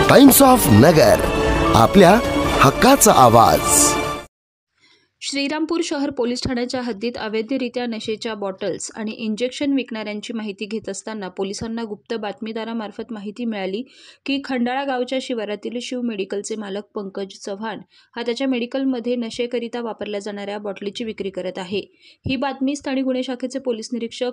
Times of नगर, आपल्या हक्काचा आवाज। श्रीरामपूर शहर पोलीस ठाण्याच्या हद्दीत अवैधरित्या नशेच्या बॉटल्स आणि इंजेक्शन विकणाऱ्यांची माहिती घेत असताना पोलिसांना गुप्त बातमीदारामार्फत माहिती मिळाली की खंडाळा गावच्या शिवारातील शिव मेडिकलचे मालक पंकज चव्हाण हा त्याच्या मेडिकलमध्ये नशेकरिता वापरल्या जाणाऱ्या बॉटलीची विक्री करत आहे। ही बातमी स्थानिक गुन्हे शाखेचे पोलीस निरीक्षक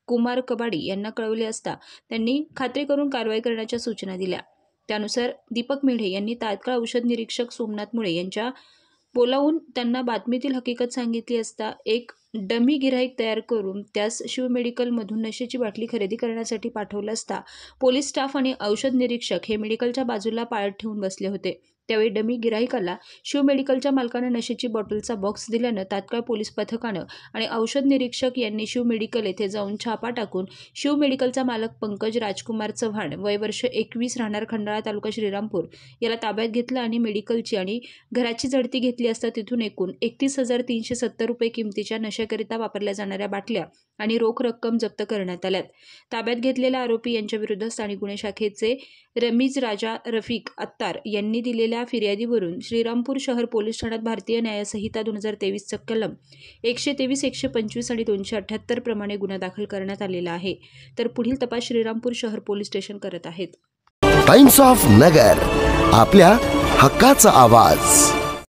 कुमार कबाडी यांना कळवली असता त्यांनी खात्री करून कारवाई करण्याच्या सूचना दिल्या। त्यानुसार दीपक मेढे यांनी तात्काळ औषध निरीक्षक सोमनाथ मुळे यांच्या बोलावून त्यांना बातमीतील हकीकत सांगितली असता एक डमी गिऱ्हाईक तयार करून त्यास शिव मेडिकलमधून नशेची बाटली खरेदी करण्यासाठी पाठवलं असता पोलीस स्टाफ आणि औषध निरीक्षक हे मेडिकलच्या बाजूला पाळत ठेवून बसले होते। त्यावेळी डमी गिऱ्हाईकाला शिव मेडिकलच्या मालकानं नशेची बॉटलचा बॉक्स दिल्यानं तात्काळ पोलीस पथकानं आणि औषध निरीक्षक यांनी शिव मेडिकल येथे जाऊन छापा टाकून शिव मेडिकलचा मालक पंकज राजकुमार चव्हाण वय वर्ष 21 राहणार खंडाळा तालुका श्रीरामपूर याला ताब्यात घेतलं आणि मेडिकलची आणि घराची झडती घेतली असता तिथून एकूण 31,370 रुपये किमतीच्या नशेकरिता वापरल्या जाणाऱ्या बाटल्या आणि रोख रक्कम जप्त करण्यात आल्यात। ताब्यात घेतलेल्या आरोपी यांच्या विरुद्ध स्थानिक गुन्हे शाखेचे रमीज राजा रफिक अत्तार यांनी दिलेल्या फिर्यादीवरून श्रीरामपूर शहर पोलीस ठाण्यात भारतीय न्याय संहिता 2023 चा कलम 123, 125 आणि 278 प्रमाणे गुन्हा दाखल करण्यात आलेला आहे। तर पुढील तपास श्रीरामपूर शहर पोलीस स्टेशन करत आहेत। टाइम्स ऑफ नगर, आपल्या हक्काचा आवाज।